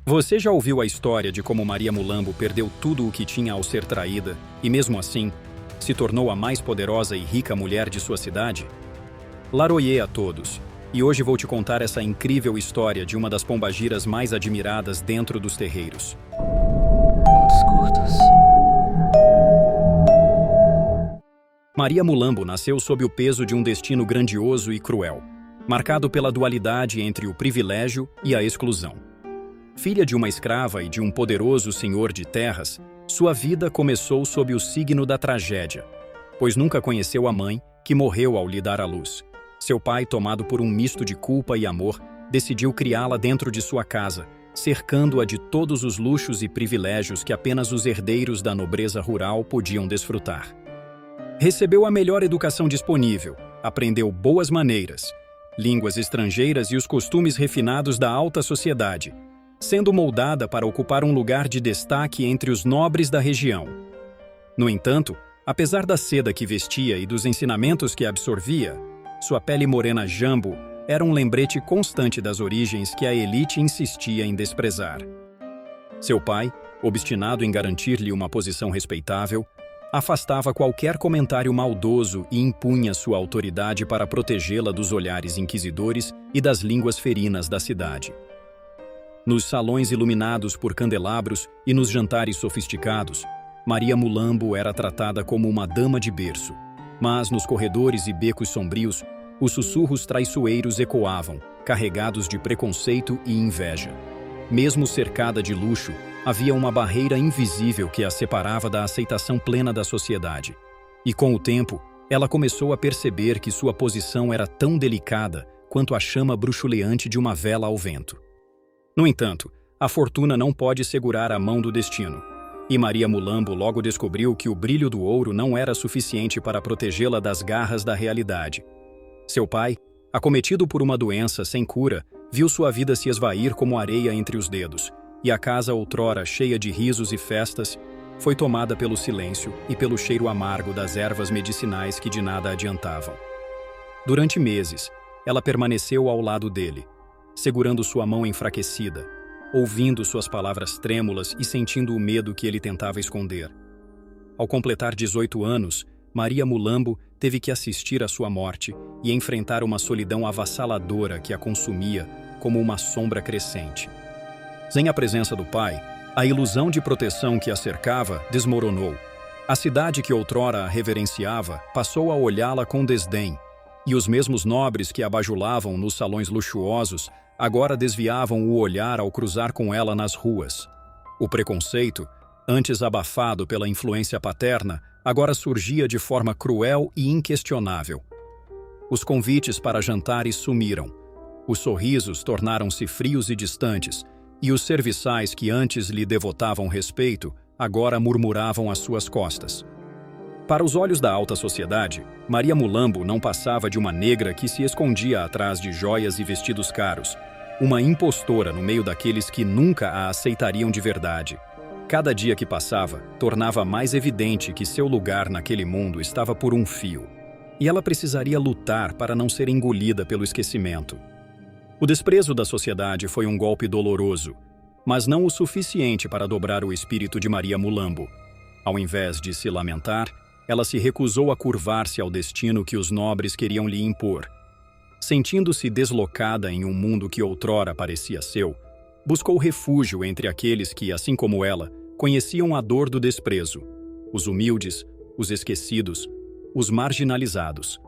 Você já ouviu a história de como Maria Mulambo perdeu tudo o que tinha ao ser traída e, mesmo assim, se tornou a mais poderosa e rica mulher de sua cidade? Laroie a todos, e hoje vou te contar essa incrível história de uma das pombagiras mais admiradas dentro dos terreiros. Pontos curtos. Maria Mulambo nasceu sob o peso de um destino grandioso e cruel, marcado pela dualidade entre o privilégio e a exclusão. Filha de uma escrava e de um poderoso senhor de terras, sua vida começou sob o signo da tragédia, pois nunca conheceu a mãe, que morreu ao lhe dar à luz. Seu pai, tomado por um misto de culpa e amor, decidiu criá-la dentro de sua casa, cercando-a de todos os luxos e privilégios que apenas os herdeiros da nobreza rural podiam desfrutar. Recebeu a melhor educação disponível, aprendeu boas maneiras, línguas estrangeiras e os costumes refinados da alta sociedade, sendo moldada para ocupar um lugar de destaque entre os nobres da região. No entanto, apesar da seda que vestia e dos ensinamentos que absorvia, sua pele morena jambo era um lembrete constante das origens que a elite insistia em desprezar. Seu pai, obstinado em garantir-lhe uma posição respeitável, afastava qualquer comentário maldoso e impunha sua autoridade para protegê-la dos olhares inquisidores e das línguas ferinas da cidade. Nos salões iluminados por candelabros e nos jantares sofisticados, Maria Mulambo era tratada como uma dama de berço, mas nos corredores e becos sombrios, os sussurros traiçoeiros ecoavam, carregados de preconceito e inveja. Mesmo cercada de luxo, havia uma barreira invisível que a separava da aceitação plena da sociedade. E com o tempo, ela começou a perceber que sua posição era tão delicada quanto a chama bruxuleante de uma vela ao vento. No entanto, a fortuna não pode segurar a mão do destino. E Maria Mulambo logo descobriu que o brilho do ouro não era suficiente para protegê-la das garras da realidade. Seu pai, acometido por uma doença sem cura, viu sua vida se esvair como areia entre os dedos, e a casa outrora cheia de risos e festas foi tomada pelo silêncio e pelo cheiro amargo das ervas medicinais que de nada adiantavam. Durante meses, ela permaneceu ao lado dele, segurando sua mão enfraquecida, ouvindo suas palavras trêmulas e sentindo o medo que ele tentava esconder. Ao completar 18 anos, Maria Mulambo teve que assistir à sua morte e enfrentar uma solidão avassaladora que a consumia como uma sombra crescente. Sem a presença do pai, a ilusão de proteção que a cercava desmoronou. A cidade que outrora a reverenciava passou a olhá-la com desdém, e os mesmos nobres que a bajulavam nos salões luxuosos agora desviavam o olhar ao cruzar com ela nas ruas. O preconceito, antes abafado pela influência paterna, agora surgia de forma cruel e inquestionável. Os convites para jantares sumiram, os sorrisos tornaram-se frios e distantes, e os serviçais que antes lhe devotavam respeito, agora murmuravam às suas costas. Para os olhos da alta sociedade, Maria Mulambo não passava de uma negra que se escondia atrás de joias e vestidos caros, uma impostora no meio daqueles que nunca a aceitariam de verdade. Cada dia que passava, tornava mais evidente que seu lugar naquele mundo estava por um fio, e ela precisaria lutar para não ser engolida pelo esquecimento. O desprezo da sociedade foi um golpe doloroso, mas não o suficiente para dobrar o espírito de Maria Mulambo. Ao invés de se lamentar, ela se recusou a curvar-se ao destino que os nobres queriam lhe impor. Sentindo-se deslocada em um mundo que outrora parecia seu, buscou refúgio entre aqueles que, assim como ela, conheciam a dor do desprezo: os humildes, os esquecidos, os marginalizados.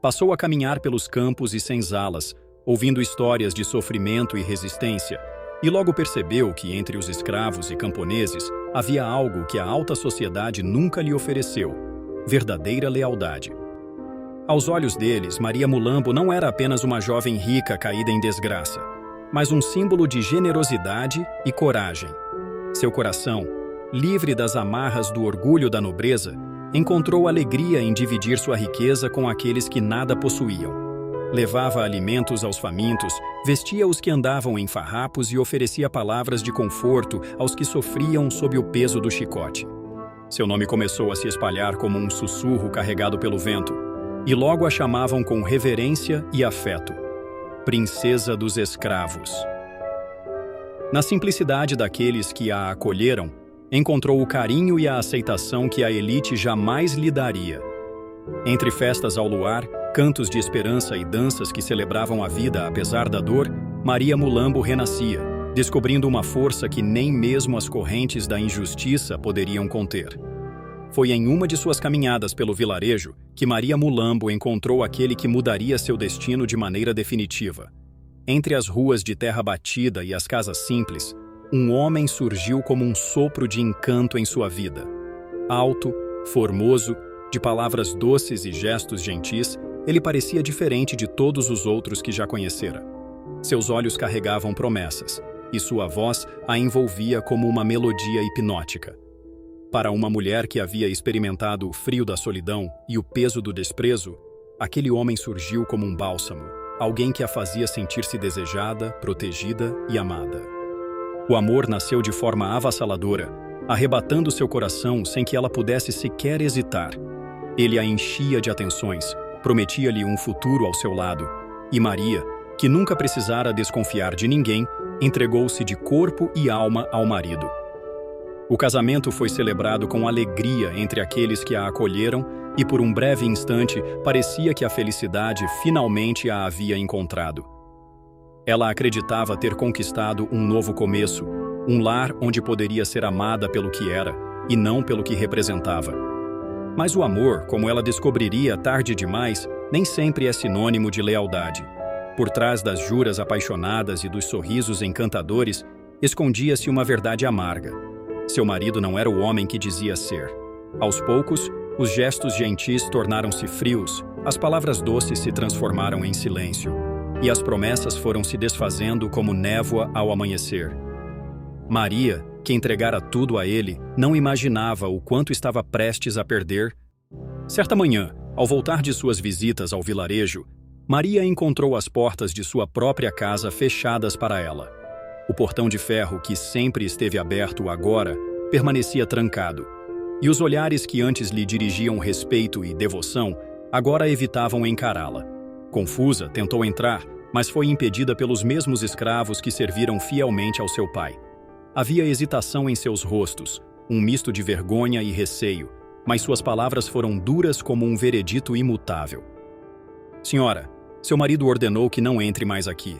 Passou a caminhar pelos campos e senzalas, ouvindo histórias de sofrimento e resistência, e logo percebeu que entre os escravos e camponeses havia algo que a alta sociedade nunca lhe ofereceu: verdadeira lealdade. Aos olhos deles, Maria Mulambo não era apenas uma jovem rica caída em desgraça, mas um símbolo de generosidade e coragem. Seu coração, livre das amarras do orgulho da nobreza, encontrou alegria em dividir sua riqueza com aqueles que nada possuíam. Levava alimentos aos famintos, vestia os que andavam em farrapos e oferecia palavras de conforto aos que sofriam sob o peso do chicote. Seu nome começou a se espalhar como um sussurro carregado pelo vento, e logo a chamavam com reverência e afeto: Princesa dos Escravos. Na simplicidade daqueles que a acolheram, encontrou o carinho e a aceitação que a elite jamais lhe daria. Entre festas ao luar, cantos de esperança e danças que celebravam a vida apesar da dor, Maria Mulambo renascia, descobrindo uma força que nem mesmo as correntes da injustiça poderiam conter. Foi em uma de suas caminhadas pelo vilarejo que Maria Mulambo encontrou aquele que mudaria seu destino de maneira definitiva. Entre as ruas de terra batida e as casas simples, um homem surgiu como um sopro de encanto em sua vida. Alto, formoso, de palavras doces e gestos gentis, ele parecia diferente de todos os outros que já conhecera. Seus olhos carregavam promessas, e sua voz a envolvia como uma melodia hipnótica. Para uma mulher que havia experimentado o frio da solidão e o peso do desprezo, aquele homem surgiu como um bálsamo, alguém que a fazia sentir-se desejada, protegida e amada. O amor nasceu de forma avassaladora, arrebatando seu coração sem que ela pudesse sequer hesitar. Ele a enchia de atenções, prometia-lhe um futuro ao seu lado, e Maria, que nunca precisara desconfiar de ninguém, entregou-se de corpo e alma ao marido. O casamento foi celebrado com alegria entre aqueles que a acolheram e por um breve instante parecia que a felicidade finalmente a havia encontrado. Ela acreditava ter conquistado um novo começo, um lar onde poderia ser amada pelo que era e não pelo que representava. Mas o amor, como ela descobriria tarde demais, nem sempre é sinônimo de lealdade. Por trás das juras apaixonadas e dos sorrisos encantadores, escondia-se uma verdade amarga. Seu marido não era o homem que dizia ser. Aos poucos, os gestos gentis tornaram-se frios, as palavras doces se transformaram em silêncio, e as promessas foram se desfazendo como névoa ao amanhecer. Maria, que entregara tudo a ele, não imaginava o quanto estava prestes a perder. Certa manhã, ao voltar de suas visitas ao vilarejo, Maria encontrou as portas de sua própria casa fechadas para ela. O portão de ferro, que sempre esteve aberto agora, permanecia trancado, e os olhares que antes lhe dirigiam respeito e devoção, agora evitavam encará-la. Confusa, tentou entrar, mas foi impedida pelos mesmos escravos que serviram fielmente ao seu pai. Havia hesitação em seus rostos, um misto de vergonha e receio, mas suas palavras foram duras como um veredito imutável. Senhora, seu marido ordenou que não entre mais aqui.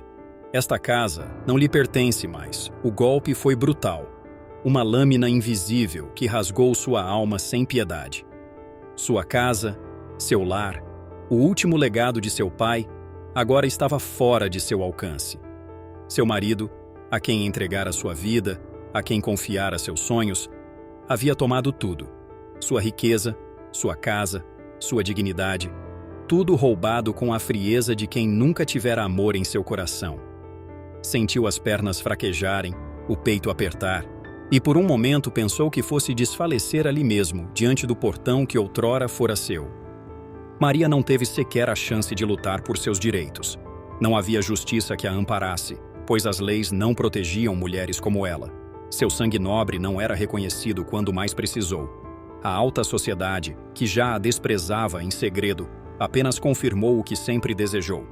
Esta casa não lhe pertence mais. O golpe foi brutal. Uma lâmina invisível que rasgou sua alma sem piedade. Sua casa, seu lar, o último legado de seu pai, agora estava fora de seu alcance. Seu marido, a quem entregara sua vida, a quem confiara seus sonhos, havia tomado tudo. Sua riqueza, sua casa, sua dignidade, tudo roubado com a frieza de quem nunca tivera amor em seu coração. Sentiu as pernas fraquejarem, o peito apertar, e por um momento pensou que fosse desfalecer ali mesmo, diante do portão que outrora fora seu. Maria não teve sequer a chance de lutar por seus direitos. Não havia justiça que a amparasse, pois as leis não protegiam mulheres como ela. Seu sangue nobre não era reconhecido quando mais precisou. A alta sociedade, que já a desprezava em segredo, apenas confirmou o que sempre desejou: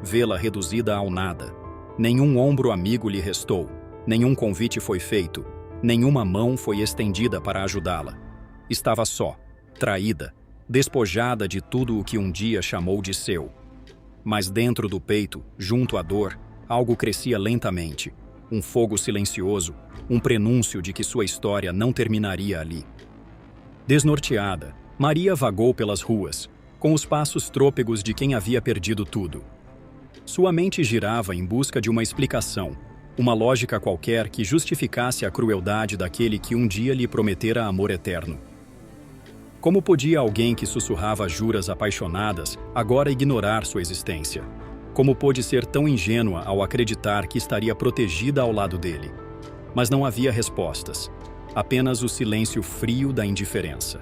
vê-la reduzida ao nada. Nenhum ombro amigo lhe restou, nenhum convite foi feito, nenhuma mão foi estendida para ajudá-la. Estava só, traída, despojada de tudo o que um dia chamou de seu. Mas dentro do peito, junto à dor, algo crescia lentamente, um fogo silencioso, um prenúncio de que sua história não terminaria ali. Desnorteada, Maria vagou pelas ruas, com os passos trôpegos de quem havia perdido tudo. Sua mente girava em busca de uma explicação, uma lógica qualquer que justificasse a crueldade daquele que um dia lhe prometera amor eterno. Como podia alguém que sussurrava juras apaixonadas agora ignorar sua existência? Como pôde ser tão ingênua ao acreditar que estaria protegida ao lado dele? Mas não havia respostas, apenas o silêncio frio da indiferença.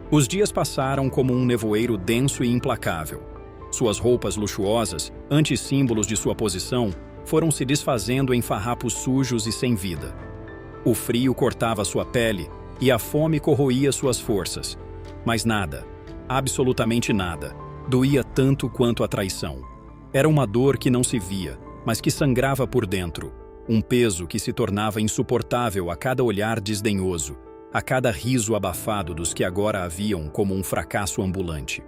Os dias passaram como um nevoeiro denso e implacável. Suas roupas luxuosas, antes símbolos de sua posição, foram se desfazendo em farrapos sujos e sem vida. O frio cortava sua pele e a fome corroía suas forças. Mas nada, absolutamente nada, doía tanto quanto a traição. Era uma dor que não se via, mas que sangrava por dentro. um peso que se tornava insuportável a cada olhar desdenhoso, a cada riso abafado dos que agora a viam como um fracasso ambulante.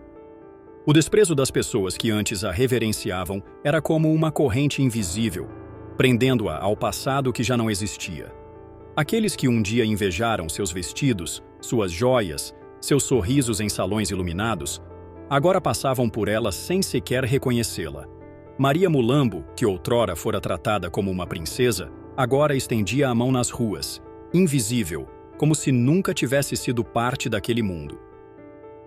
O desprezo das pessoas que antes a reverenciavam era como uma corrente invisível, prendendo-a ao passado que já não existia. Aqueles que um dia invejaram seus vestidos, suas joias, seus sorrisos em salões iluminados, agora passavam por ela sem sequer reconhecê-la. Maria Mulambo, que outrora fora tratada como uma princesa, agora estendia a mão nas ruas, invisível, como se nunca tivesse sido parte daquele mundo.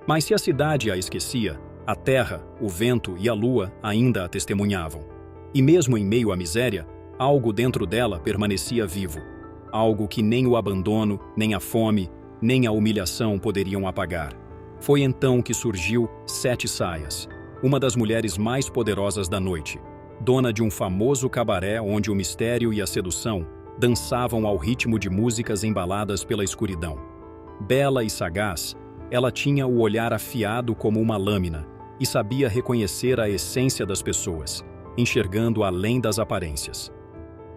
Mas se a cidade a esquecia, a terra, o vento e a lua ainda a testemunhavam. E mesmo em meio à miséria, algo dentro dela permanecia vivo. Algo que nem o abandono, nem a fome, nem a humilhação poderiam apagar. Foi então que surgiu Sete Saias, uma das mulheres mais poderosas da noite, dona de um famoso cabaré onde o mistério e a sedução dançavam ao ritmo de músicas embaladas pela escuridão. Bela e sagaz, ela tinha o olhar afiado como uma lâmina e sabia reconhecer a essência das pessoas, enxergando além das aparências.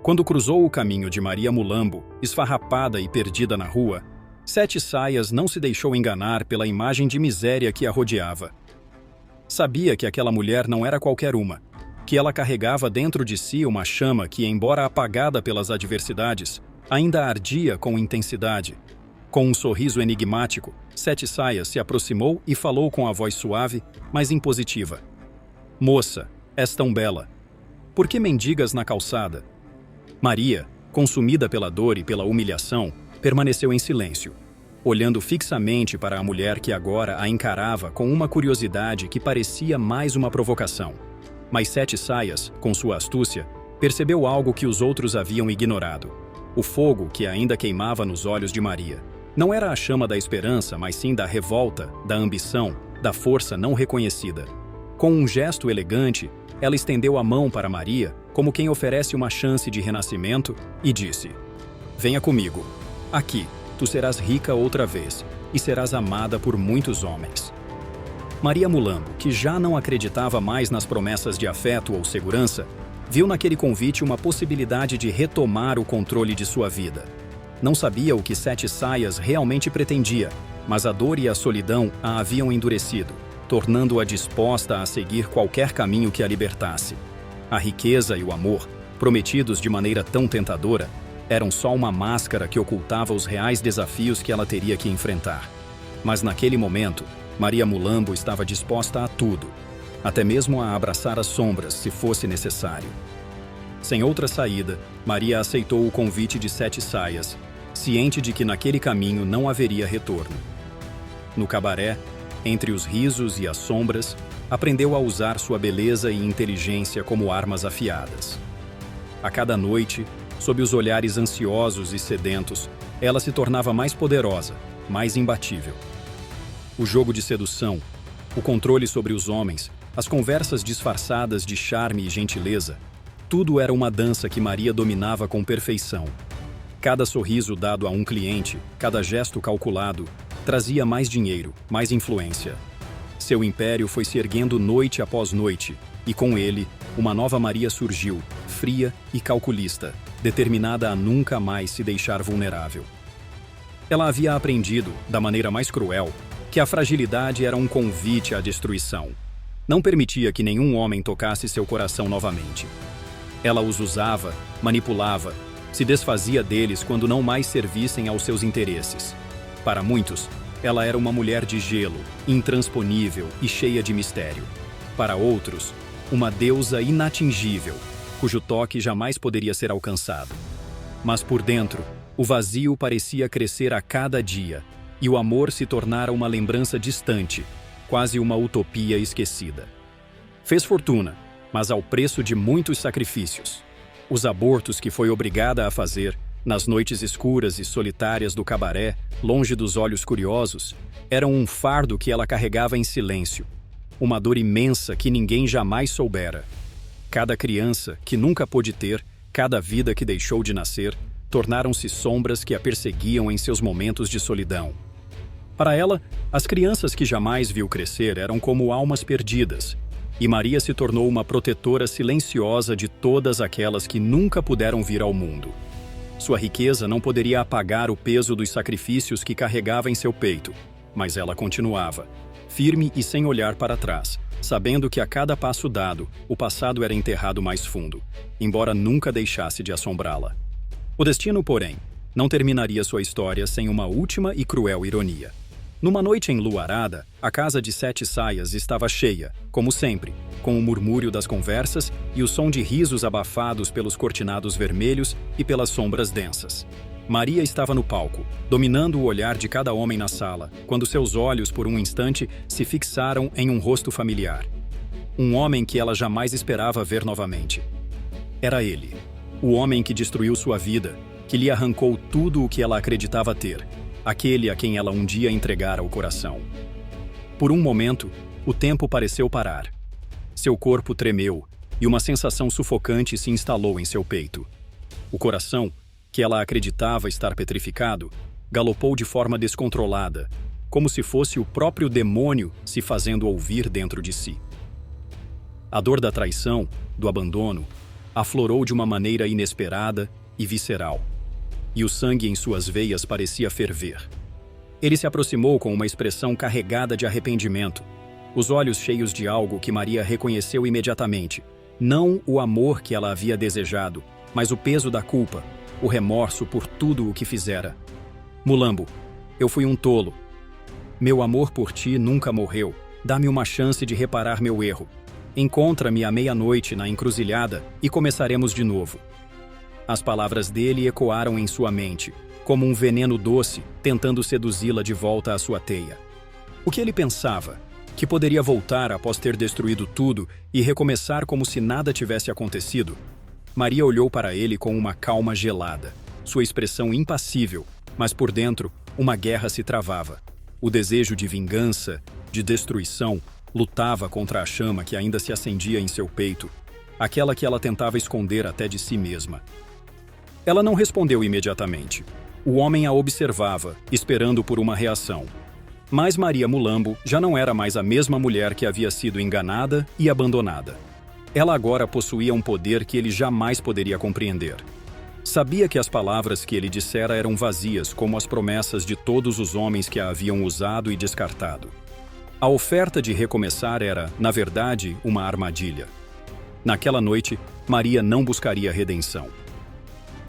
Quando cruzou o caminho de Maria Mulambo, esfarrapada e perdida na rua, Sete Saias não se deixou enganar pela imagem de miséria que a rodeava. Sabia que aquela mulher não era qualquer uma, que ela carregava dentro de si uma chama que, embora apagada pelas adversidades, ainda ardia com intensidade. Com um sorriso enigmático, Sete Saias se aproximou e falou com a voz suave, mas impositiva. "Moça, és tão bela. Por que mendigas na calçada?" Maria, consumida pela dor e pela humilhação, permaneceu em silêncio, olhando fixamente para a mulher que agora a encarava com uma curiosidade que parecia mais uma provocação. Mas Sete Saias, com sua astúcia, percebeu algo que os outros haviam ignorado. O fogo que ainda queimava nos olhos de Maria. Não era a chama da esperança, mas sim da revolta, da ambição, da força não reconhecida. Com um gesto elegante, ela estendeu a mão para Maria, como quem oferece uma chance de renascimento, e disse: "Venha comigo. Aqui, tu serás rica outra vez, e serás amada por muitos homens." Maria Mulambo, que já não acreditava mais nas promessas de afeto ou segurança, viu naquele convite uma possibilidade de retomar o controle de sua vida. Não sabia o que Sete Saias realmente pretendia, mas a dor e a solidão a haviam endurecido, tornando-a disposta a seguir qualquer caminho que a libertasse. A riqueza e o amor, prometidos de maneira tão tentadora, eram só uma máscara que ocultava os reais desafios que ela teria que enfrentar. Mas naquele momento, Maria Mulambo estava disposta a tudo, até mesmo a abraçar as sombras, se fosse necessário. Sem outra saída, Maria aceitou o convite de Sete Saias, ciente de que naquele caminho não haveria retorno. No cabaré, entre os risos e as sombras, aprendeu a usar sua beleza e inteligência como armas afiadas. A cada noite, sob os olhares ansiosos e sedentos, ela se tornava mais poderosa, mais imbatível. O jogo de sedução, o controle sobre os homens, as conversas disfarçadas de charme e gentileza, tudo era uma dança que Maria dominava com perfeição. Cada sorriso dado a um cliente, cada gesto calculado, trazia mais dinheiro, mais influência. Seu império foi se erguendo noite após noite, e com ele, uma nova Maria surgiu, fria e calculista, determinada a nunca mais se deixar vulnerável. Ela havia aprendido, da maneira mais cruel, que a fragilidade era um convite à destruição. Não permitia que nenhum homem tocasse seu coração novamente. Ela os usava, manipulava, se desfazia deles quando não mais servissem aos seus interesses. Para muitos, ela era uma mulher de gelo, intransponível e cheia de mistério. Para outros, uma deusa inatingível, cujo toque jamais poderia ser alcançado. Mas por dentro, o vazio parecia crescer a cada dia, e o amor se tornara uma lembrança distante, quase uma utopia esquecida. Fez fortuna, mas ao preço de muitos sacrifícios. Os abortos que foi obrigada a fazer, nas noites escuras e solitárias do cabaré, longe dos olhos curiosos, eram um fardo que ela carregava em silêncio, uma dor imensa que ninguém jamais soubera. Cada criança que nunca pôde ter, cada vida que deixou de nascer, tornaram-se sombras que a perseguiam em seus momentos de solidão. Para ela, as crianças que jamais viu crescer eram como almas perdidas, e Maria se tornou uma protetora silenciosa de todas aquelas que nunca puderam vir ao mundo. Sua riqueza não poderia apagar o peso dos sacrifícios que carregava em seu peito, mas ela continuava, firme e sem olhar para trás, sabendo que a cada passo dado, o passado era enterrado mais fundo, embora nunca deixasse de assombrá-la. O destino, porém, não terminaria sua história sem uma última e cruel ironia. Numa noite enluarada, a casa de 7 saias estava cheia, como sempre, com o murmúrio das conversas e o som de risos abafados pelos cortinados vermelhos e pelas sombras densas. Maria estava no palco, dominando o olhar de cada homem na sala, quando seus olhos, por um instante, se fixaram em um rosto familiar. Um homem que ela jamais esperava ver novamente. Era ele, o homem que destruiu sua vida, que lhe arrancou tudo o que ela acreditava ter, aquele a quem ela um dia entregara o coração. Por um momento, o tempo pareceu parar. Seu corpo tremeu e uma sensação sufocante se instalou em seu peito. O coração, que ela acreditava estar petrificado, galopou de forma descontrolada, como se fosse o próprio demônio se fazendo ouvir dentro de si. A dor da traição, do abandono, aflorou de uma maneira inesperada e visceral, e o sangue em suas veias parecia ferver. Ele se aproximou com uma expressão carregada de arrependimento, os olhos cheios de algo que Maria reconheceu imediatamente, não o amor que ela havia desejado, mas o peso da culpa, o remorso por tudo o que fizera. Mulambo, eu fui um tolo. Meu amor por ti nunca morreu. Dá-me uma chance de reparar meu erro. Encontra-me à meia-noite na encruzilhada e começaremos de novo. As palavras dele ecoaram em sua mente, como um veneno doce, tentando seduzi-la de volta à sua teia. O que ele pensava? Que poderia voltar após ter destruído tudo e recomeçar como se nada tivesse acontecido? Maria olhou para ele com uma calma gelada, sua expressão impassível, mas por dentro, uma guerra se travava. O desejo de vingança, de destruição, lutava contra a chama que ainda se acendia em seu peito, aquela que ela tentava esconder até de si mesma. Ela não respondeu imediatamente. O homem a observava, esperando por uma reação. Mas Maria Mulambo já não era mais a mesma mulher que havia sido enganada e abandonada. Ela agora possuía um poder que ele jamais poderia compreender. Sabia que as palavras que ele dissera eram vazias, como as promessas de todos os homens que a haviam usado e descartado. A oferta de recomeçar era, na verdade, uma armadilha. Naquela noite, Maria não buscaria redenção.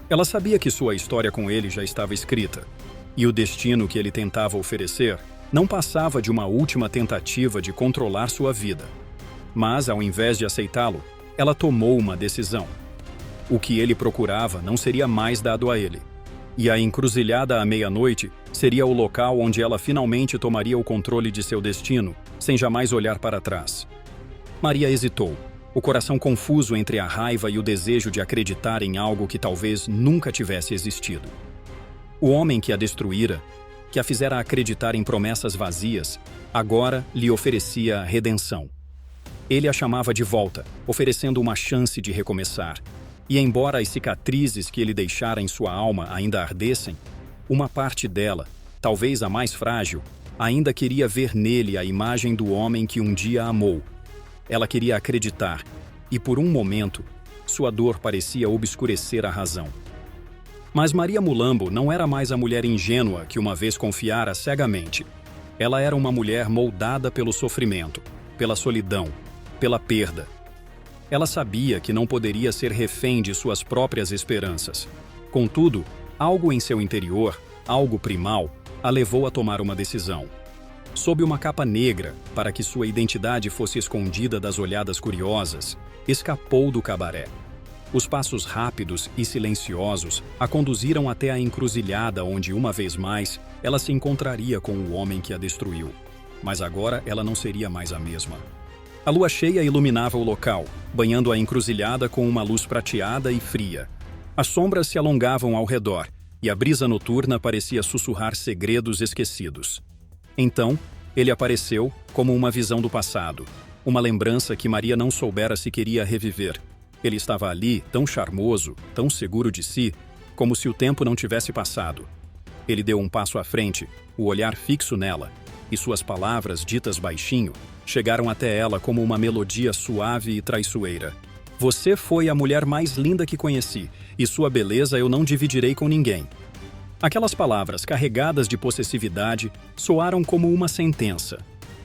Ela sabia que sua história com ele já estava escrita, e o destino que ele tentava oferecer não passava de uma última tentativa de controlar sua vida. Mas, ao invés de aceitá-lo, ela tomou uma decisão. O que ele procurava não seria mais dado a ele. E a encruzilhada à meia-noite seria o local onde ela finalmente tomaria o controle de seu destino, sem jamais olhar para trás. Maria hesitou, o coração confuso entre a raiva e o desejo de acreditar em algo que talvez nunca tivesse existido. O homem que a destruíra, que a fizera acreditar em promessas vazias, agora lhe oferecia redenção. Ele a chamava de volta, oferecendo uma chance de recomeçar. E embora as cicatrizes que ele deixara em sua alma ainda ardessem, uma parte dela, talvez a mais frágil, ainda queria ver nele a imagem do homem que um dia a amou. Ela queria acreditar, e por um momento, sua dor parecia obscurecer a razão. Mas Maria Mulambo não era mais a mulher ingênua que uma vez confiara cegamente. Ela era uma mulher moldada pelo sofrimento, pela solidão, pela perda. Ela sabia que não poderia ser refém de suas próprias esperanças. Contudo, algo em seu interior, algo primal, a levou a tomar uma decisão. Sob uma capa negra, para que sua identidade fosse escondida das olhadas curiosas, escapou do cabaré. Os passos rápidos e silenciosos a conduziram até a encruzilhada onde, uma vez mais, ela se encontraria com o homem que a destruiu. Mas agora ela não seria mais a mesma. A lua cheia iluminava o local, banhando a encruzilhada com uma luz prateada e fria. As sombras se alongavam ao redor, e a brisa noturna parecia sussurrar segredos esquecidos. Então, ele apareceu como uma visão do passado, uma lembrança que Maria não soubera se queria reviver. Ele estava ali, tão charmoso, tão seguro de si, como se o tempo não tivesse passado. Ele deu um passo à frente, o olhar fixo nela, e suas palavras, ditas baixinho, chegaram até ela como uma melodia suave e traiçoeira. Você foi a mulher mais linda que conheci, e sua beleza eu não dividirei com ninguém. Aquelas palavras, carregadas de possessividade, soaram como uma sentença,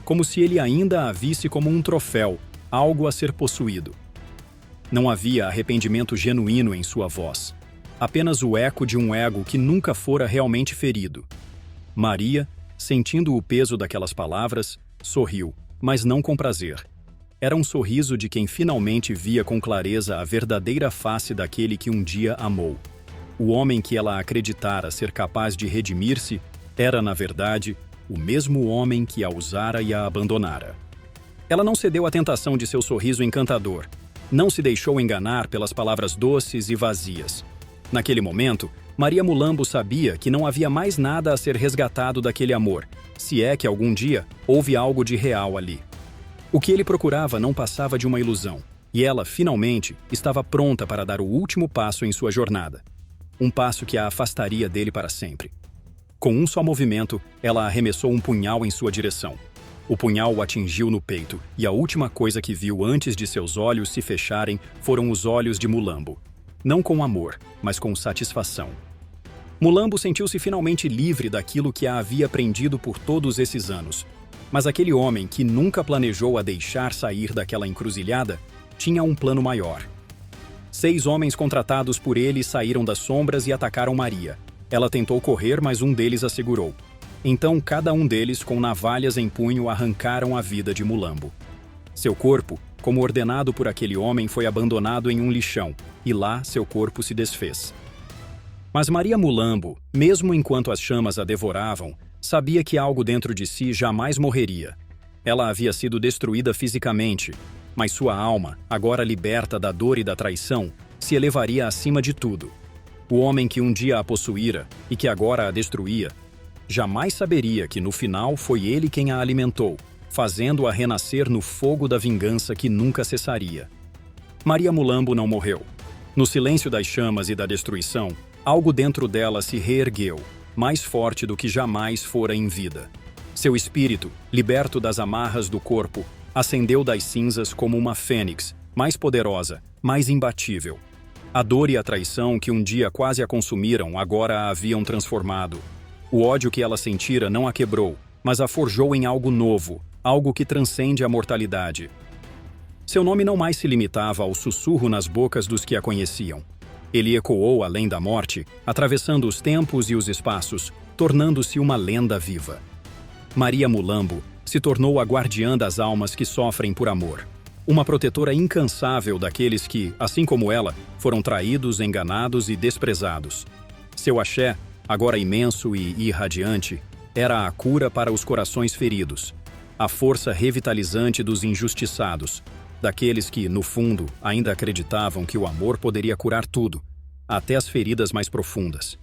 como se ele ainda a visse como um troféu, algo a ser possuído. Não havia arrependimento genuíno em sua voz, apenas o eco de um ego que nunca fora realmente ferido. Maria, sentindo o peso daquelas palavras, sorriu, mas não com prazer. Era um sorriso de quem finalmente via com clareza a verdadeira face daquele que um dia amou. O homem que ela acreditara ser capaz de redimir-se era, na verdade, o mesmo homem que a usara e a abandonara. Ela não cedeu à tentação de seu sorriso encantador. Não se deixou enganar pelas palavras doces e vazias. Naquele momento, Maria Mulambo sabia que não havia mais nada a ser resgatado daquele amor, se é que algum dia houve algo de real ali. O que ele procurava não passava de uma ilusão, e ela, finalmente, estava pronta para dar o último passo em sua jornada. Um passo que a afastaria dele para sempre. Com um só movimento, ela arremessou um punhal em sua direção. O punhal o atingiu no peito, e a última coisa que viu antes de seus olhos se fecharem foram os olhos de Mulambo. Não com amor, mas com satisfação. Mulambo sentiu-se finalmente livre daquilo que a havia prendido por todos esses anos. Mas aquele homem que nunca planejou a deixar sair daquela encruzilhada tinha um plano maior. 6 homens contratados por ele saíram das sombras e atacaram Maria. Ela tentou correr, mas um deles a segurou. Então, cada um deles, com navalhas em punho, arrancaram a vida de Mulambo. Seu corpo, como ordenado por aquele homem, foi abandonado em um lixão, e lá seu corpo se desfez. Mas Maria Mulambo, mesmo enquanto as chamas a devoravam, sabia que algo dentro de si jamais morreria. Ela havia sido destruída fisicamente, mas sua alma, agora liberta da dor e da traição, se elevaria acima de tudo. O homem que um dia a possuíra e que agora a destruía, jamais saberia que no final foi ele quem a alimentou, fazendo-a renascer no fogo da vingança que nunca cessaria. Maria Mulambo não morreu. No silêncio das chamas e da destruição, algo dentro dela se reergueu, mais forte do que jamais fora em vida. Seu espírito, liberto das amarras do corpo, ascendeu das cinzas como uma fênix, mais poderosa, mais imbatível. A dor e a traição que um dia quase a consumiram agora a haviam transformado. O ódio que ela sentira não a quebrou, mas a forjou em algo novo, algo que transcende a mortalidade. Seu nome não mais se limitava ao sussurro nas bocas dos que a conheciam. Ele ecoou além da morte, atravessando os tempos e os espaços, tornando-se uma lenda viva. Maria Mulambo se tornou a guardiã das almas que sofrem por amor. Uma protetora incansável daqueles que, assim como ela, foram traídos, enganados e desprezados. Seu axé, agora imenso e irradiante, era a cura para os corações feridos, a força revitalizante dos injustiçados, daqueles que, no fundo, ainda acreditavam que o amor poderia curar tudo, até as feridas mais profundas.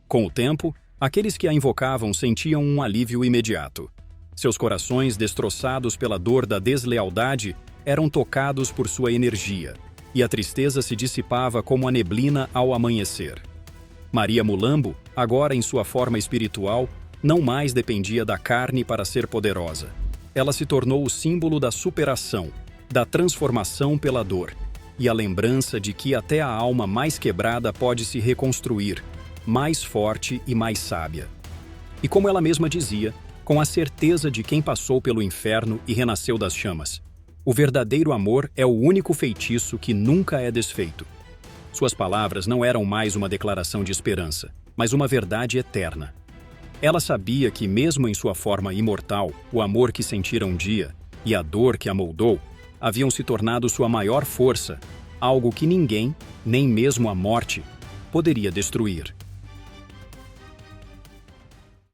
Com o tempo, aqueles que a invocavam sentiam um alívio imediato. Seus corações, destroçados pela dor da deslealdade, eram tocados por sua energia, e a tristeza se dissipava como a neblina ao amanhecer. Maria Mulambo, agora em sua forma espiritual, não mais dependia da carne para ser poderosa. Ela se tornou o símbolo da superação, da transformação pela dor, e a lembrança de que até a alma mais quebrada pode se reconstruir, mais forte e mais sábia. E como ela mesma dizia, com a certeza de quem passou pelo inferno e renasceu das chamas, o verdadeiro amor é o único feitiço que nunca é desfeito. Suas palavras não eram mais uma declaração de esperança, mas uma verdade eterna. Ela sabia que, mesmo em sua forma imortal, o amor que sentira um dia e a dor que a moldou haviam se tornado sua maior força, algo que ninguém, nem mesmo a morte, poderia destruir.